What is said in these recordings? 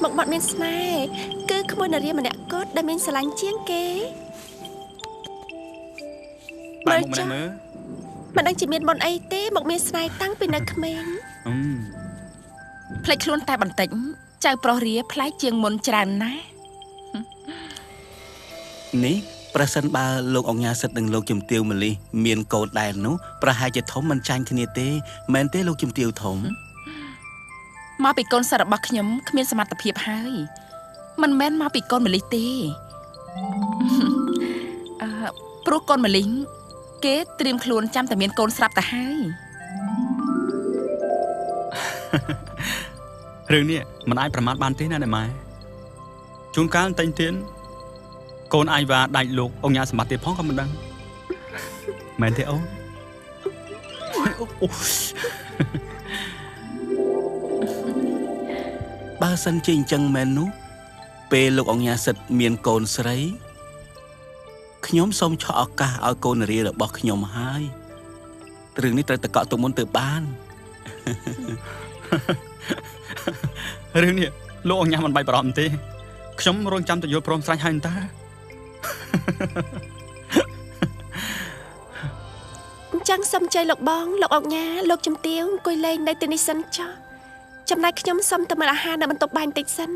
មកបាត់មានស្នេហ៍គឺក្មួយនារីម្នាក់គត់ដែលមានស្រឡាញ់ជាងគេមើលចាមិនដឹងជាមានបុណ្យអីទេមកមានស្នេហ៍តាំងពីនៅក្មេងផ្លេចខ្លួនតែបន្តិចចៅប្រុសរាផ្លែកជាងមុនច្រើនណាស់នេះប្រសិនបើលោកអង្ញាសិទ្ធនិងលោកជំទាវមលីមានកូនដែរនោះប្រហែលជាធំមិនចាញ់គ្នាទេមែនទេលោកជំទាវធំមកពីកូនសិស្សរបស់ខ្ញុំគ្មានសមត្ថភាពហើយមិនមែនមកពីកូនមលីទេព្រោះកូនមលីគេត្រៀមខ្លួនចាំតែមានកូនស្រាប់ទៅហើយរឿងនេះមិនអាចប្រមាថបានទេណាអ្នកម៉ែជួនកាលតែងទៀតកូនអាយវ៉ាដាច់លោកអង្ញាសម្បត្តិទៀតផងក៏មិនដឹងមែនទេអូនបើសិនជាអញ្ចឹងមែននោះពេលលោកអង្ញាសិទ្ធមានកូនស្រីខ្ញុំសូមឆក់ឱកាសឲ្យកូននារីរបស់ខ្ញុំហើយរឿងនេះត្រូវតែកក់ទុកមុនទៅបានរឿងនេះលោកអង្ញាមិនបាច់បារម្ភទេខ្ញុំរងចាំទៅយល់ព្រមស្រេចហើយតាអញ្ចឹងសូមជ័យលោកបងលោកអង្ញាលោកជំទាវអង្គុយលេងនៅទីនេះសិនចុះចំណែកខ្ញុំសូមទៅមើលអាហារនៅបន្ទប់បាយបន្តិចសិន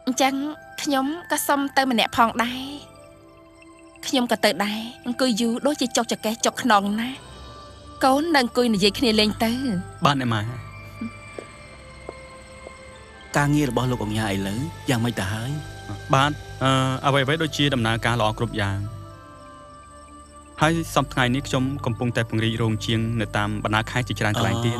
អញ្ចឹងខ្ញុំក៏សូមទៅម្នាក់ផងដែរខ្ញុំក៏ទៅដែរអង្គុយយូរដូចជាចុកចកេះចុកខ្នងណាកូននៅអង្គុយនិយាយគ្នាលេងទៅបាទអ្នកម៉ែការងាររបស់លោកអង្ញាឥឡូវយ៉ាងម៉េចទៅហើយបាទអ្វីៗដូចជាដំណើរការល្អគ្រប់យ៉ាងហើយសប្តាហ៍ថ្ងៃនេះខ្ញុំកំពុងតែពង្រីករោងជាងនៅតាមបណ្ដាខេត្តជាច្រើនកន្លែងទៀត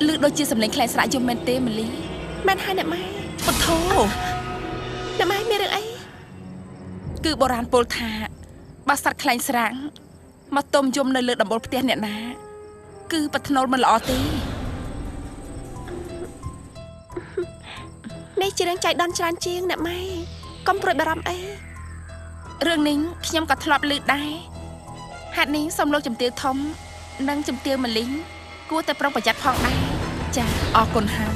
ឮដូចជាសំឡេងខ្លែងស្រាក់យំមែនទេម៉ាលីមែនហើយអ្នកម៉ែពុទ្ធោអ្នកម៉ែមានរឿងអីគឺបុរាណពោលថាបើសត្វខ្លែងស្រាក់មកទុំយំនៅលើដំបូលផ្ទះអ្នកណាគឺបថ្នូលមិនល្អទេនេះជារឿងចៃដន្យច្រើនជាងអ្នកម៉ែកុំព្រួយបារម្ភអីរឿងនេះខ្ញុំក៏ធ្លាប់ឮដែរហេតុនេះសូមលោកជំទាវធំនិងជំទាវម៉ាលីគួរតែប្រុងប្រយ័ត្នផងដែរចាអរគុណហើយ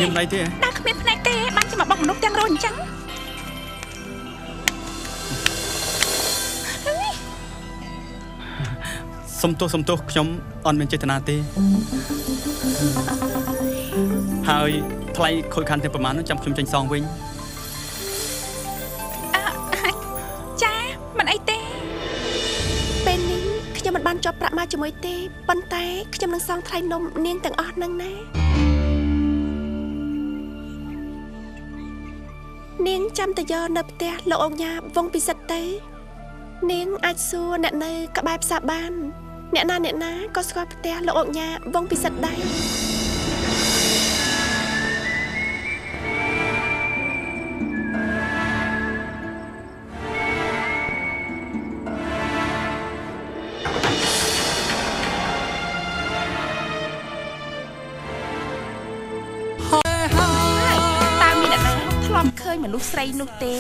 មានអីទេដើរគ្មានភ្នែកទេបានជាមកបោកមនុស្សទាំងរស់អញ្ចឹងសុំទោសខ្ញុំអត់មានចេតនាទេហើយថ្លៃខូចខានទាំងប្រមាណនោះចាំខ្ញុំចេញសងវិញចាមិនអីទេពេលនេះខ្ញុំមិនបានជាប់ប្រាក់មកជាមួយទេប៉ុន្តែខ្ញុំនឹងសងថ្លៃនំនាងទាំងអស់ហ្នឹងណានាងចាំតែយកនៅផ្ទះលោកអង្ញាវងពិសិដ្ឋទេនាងអាចសួរអ្នកនៅក្បែរផ្សារបានអ្នកណាក៏ស្គាល់ផ្ទះលោកអង្ញាវងពិសិដ្ឋដែរឃើញមនុស្សស្រីនោះទេ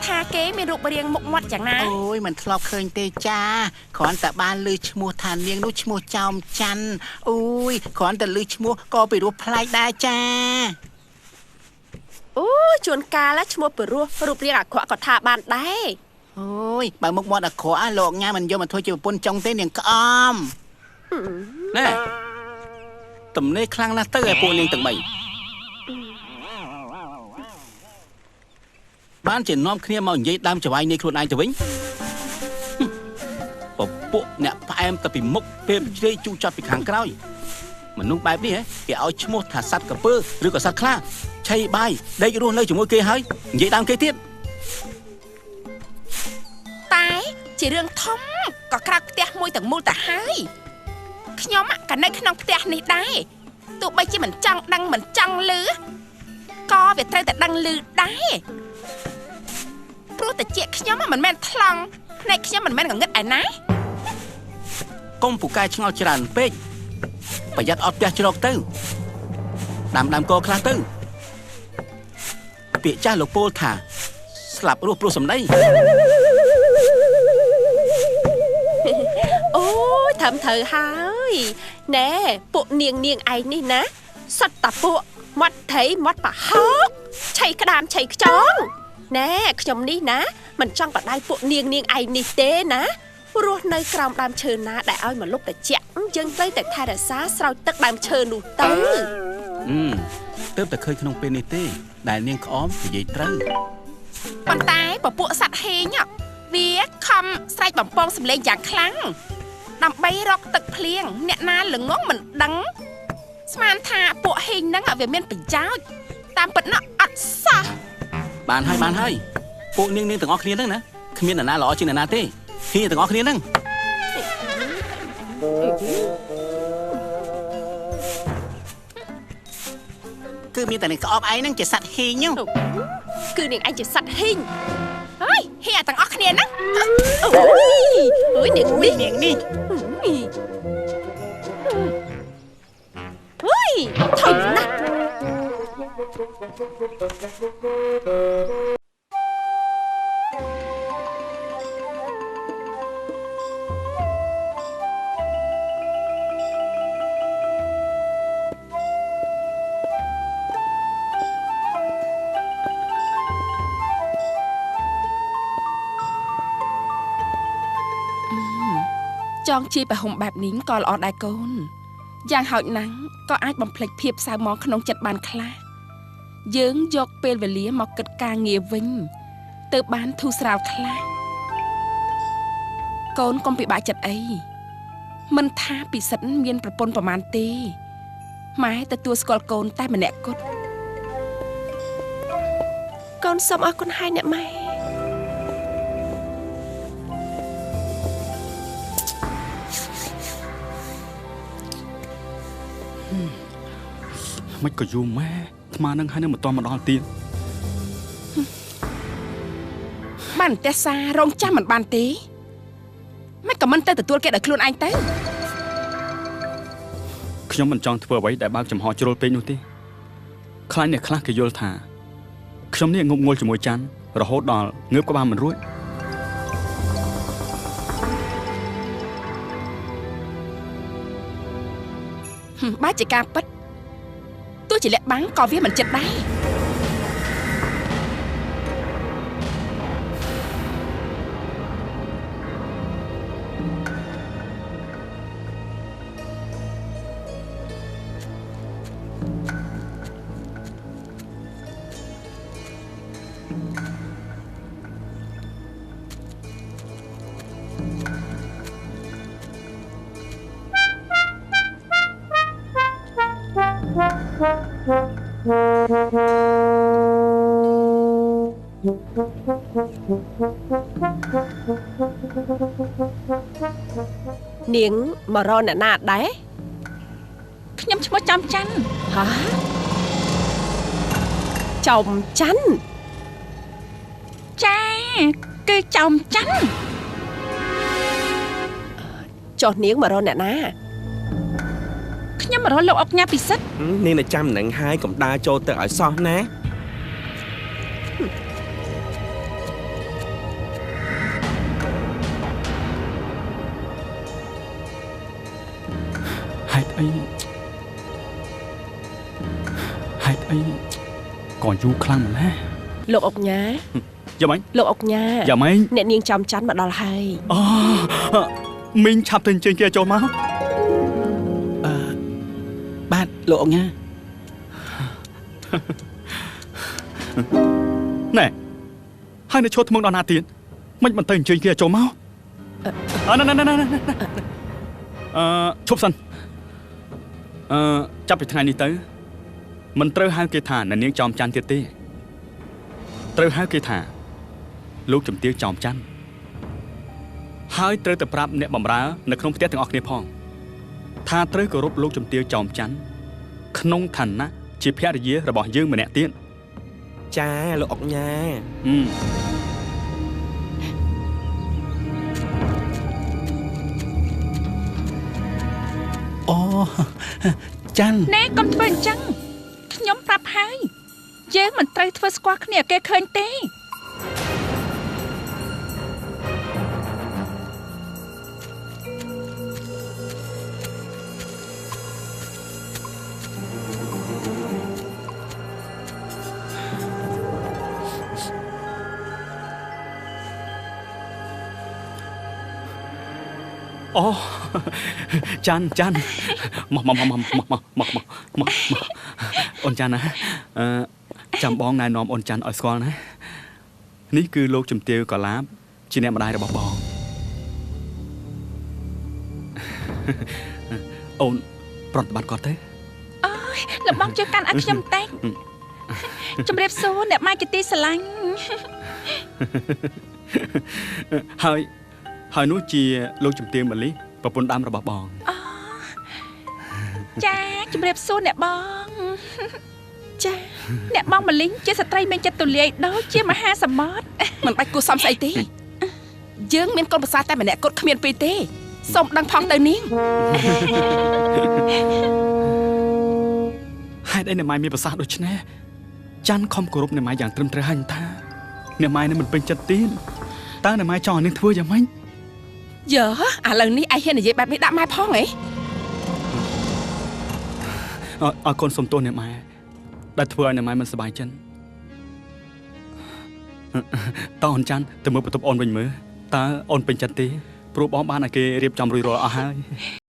ថាគេមានរូបរាងមុខមាត់យ៉ាងណាអូយមិនធ្លាប់ឃើញទេចាគ្រាន់តែបានឮឈ្មោះថានាងនោះឈ្មោះចោមច័ន្ទអូយគ្រាន់តែឮឈ្មោះក៏ពីរោះប្លែកដែរចា អូជួនកាលឈ្មោះព្រោះរូបរាងអាក្រក់ក៏ថាបានដែរ អូយបើមុខមាត់អាក្រក់លោកញ៉ាមិនយកមកធ្វើជាប្រពន្ធចុងទេនាងក្អម ណែទំនេរខ្លាំងណាស់ទៅឲ្យពួកនាងទាំង3បានជានាំគ្នាមកនិយាយដើមចវាយនេះខ្លួនឯងទៅវិញពពួកអ្នកផ្អែមទៅពីមុខពេលជ្រេកជូរចត់ពីខាងក្រោយមនុស្សបែបនេះគេឲ្យឈ្មោះថាសត្វក្រពើឬក៏សត្វខ្លាឆៃបាយដេករស់នៅជាមួយគេហើយនិយាយដើមគេទៀត តែជារឿងធំក៏ក្រៅផ្ទះមួយទាំងមូលទៅហើយខ្ញុំក៏នៅក្នុងផ្ទះនេះដែរទោះបីជាមិនចង់ដឹងមិនចង់ឮក៏វាត្រូវតែដឹងឮដែរព្រោះតែជាខ្ញុំមិនមែនថ្លង់ភ្នែកខ្ញុំមិនមែនកងឹតឯណា កុំពូកែឆ្ងល់ច្រើនពេកប្រយ័ត្នអត់ផ្ទះជ្រកទៅដើមកខ្លះទៅពាក្យចាស់លោកពោលថាស្លាប់រស់ព្រោះសម្ដី អូយធ្វើត្រូវហើយណែពួកនាងឯងនេះណាសត្វតាពួកមាត់ថៃមាត់ប្រហោកឆៃក្តាមឆៃខ្ចងណែខ្ញុំនេះណាមិនចង់បដៅពួកនាងឯងនេះទេណារស់នៅក្រោមដើមឈើណាដែលឲ្យមកលុបត្រជាក់យើងត្រូវតែថែរក្សាស្រោចទឹកដើមឈើនោះទៅ ទើបតែឃើញក្នុងពេលនេះទេដែលនាងក្អមនិយាយត្រូវ ប៉ុន្តែពពួកសត្វហេងវាខំស្រែកបំពងសម្លេងយ៉ាងខ្លាំងដើម្បីរកទឹកភ្លៀងអ្នកណាល្ងងមិនដឹងស្មានថាពួកហេងហ្នឹងវាមានប្រយោជន៍តាមពិតណាស់អត់សោះ បានហើយពួកនាងទាំងអស់គ្នាហ្នឹងណាគ្មានអ្នកណាល្អជាងអ្នកណាទេគ្នាទាំងអស់គ្នាហ្នឹង គឺមានតែនាងក្អមឯងហ្នឹងជាសត្វហ៊ីង គឺនាងឯងជាសត្វហេងហើយហេងទាំងអស់គ្នាណាអូយនាងនេះអូយថយណាស់ ចង់ជាប្រហុំបែបនេះក៏ល្អដែរកូនយ៉ាងហោចណាស់ក៏អាចបំភ្លេចភាពសៅហ្មងក្នុងចិត្តបានខ្លះយើងយកពេលវេលាមកគិតការងារវិញទើបបានធូរស្រាលខ្លះកូនកុំពិបាកចិត្តអីមិនថាពិសិដ្ឋមានប្រពន្ធប្រមាណទេម៉ែទទួលស្គាល់កូនតែម្នាក់គត់កូនសូមអរគុណហើយអ្នកម៉ែ មិនក៏យូរម៉ែថ្មនឹងហើយនឹងមិនតមកដល់ទៀត បានតែសារងចាំមិនបានទេមិនក៏មិនទៅទទួលគេដោយខ្លួនឯងទៅ ខ្ញុំមិនចង់ធ្វើអ្វីដែលបើកចំហជ្រុលពេកនោះទេខ្លាចអ្នកខ្លះគេយល់ថាខ្ញុំនេះងប់ងល់ជាមួយច័ន្ទរហូតដល់ងើបក្បាលមិនរួច បើជាការពិតទោះជាលាក់បាំងក៏វាមិនចិត្តដែរ នាងមករកអ្នកណាដែរខ្ញុំឈ្មោះចំច័ន្ទហ៎ចំច័ន្ទចាគឺចំច័ន្ទចុះនាងមករកអ្នកណាខ្ញុំមករកលោកអុកញ៉ាពិសិដ្ឋ នាងនៅចាំនឹងហើយកុំដើរចូលទៅឲ្យសោះណា ហេតុអី ក៏យូរខ្លាំងម្ល៉េះ លោកអុកញ៉ា យ៉ាងម៉េច លោកអុកញ៉ា យ៉ាងម៉េច អ្នកនាងចំច័ន្ទមកដល់ហើយ អូមីងឆាប់ទៅអញ្ជើញគេចូលមក បាទលោកអង្គញា ណែហើយនៅឈរថ្មងដល់ណាទៀតមិនទៅអញ្ជើញគេចូលមកណែឈប់សិនចាប់ពីថ្ងៃនេះទៅមិនត្រូវហៅគេថានាងចោមច័ន្ទទៀតទេត្រូវហៅគេថាលោកជំទាវចោមច័ន្ទហើយត្រូវតែប្រាប់អ្នកបម្រើនៅក្នុងផ្ទះទាំងអស់គ្នាផងថាត្រូវគោរពលោកជំទាវចោមច័ន្ទក្នុងឋានៈជាភរិយារបស់យើងម្នាក់ទៀត ចាលោកអុកញ៉ា អូច័ន្ទ ណែកុំធ្វើអញ្ចឹងខ្ញុំប្រាប់ហើយយើងមិនត្រូវធ្វើស្គាល់គ្នាគេឃើញទេ អូចាន់មកអូនចាន់ណាចាំបងណែនាំអូនចាន់ឲ្យស្គាល់ណានេះគឺលោកជំទាវកឡាបជាអ្នកម្ដាយរបស់បងអូនប្រតិបត្តិគាត់ទេ លបងជួយកាន់ឲ្យខ្ញុំតិចជម្រាបសួរអ្នកម៉ែជាទីស្រឡាញ់ ហើយនោះជាលោកជំទាវម៉ាលីប្រពន្ធដើមរបស់បង ចាជម្រាបសួរអ្នកបង ចា អ្នកបងមលីងជាស្ត្រីមានចិត្តទូលាយដូចជាមហាសមុទ្រ មិនបាច់គួរសមស្អីទេយើងមានកូនប្រសាតែម្នាក់គត់គ្មានពីរទេសូមដឹងផងទៅនាង ហេតុអីអ្នកម៉ែមានប្រសាសន៍ដូចនេះចាន់ខំគោរពអ្នកម៉ែយ៉ាងត្រឹមត្រូវហើយថាអ្នកម៉ែនឹងមិនពេញចិត្តទៀតតើអ្នកម៉ែចង់ឲ្យនាងធ្វើយ៉ាងម៉េច យើឥឡូវនេះឯងហ៊ាននិយាយបែបនេះដាក់ម៉ែផងហ៎ ឲ្យកូនសុំទោសអ្នកម៉ែដែលធ្វើឲ្យអ្នកម៉ែមិនសប្បាយចិត្តតើអូនចាន់ទៅមើលបន្ទប់អូនវិញមើលតើអូនពេញចិត្តទេព្រោះបងបានឲ្យគេរៀបចំរួចរាល់អស់ហើយ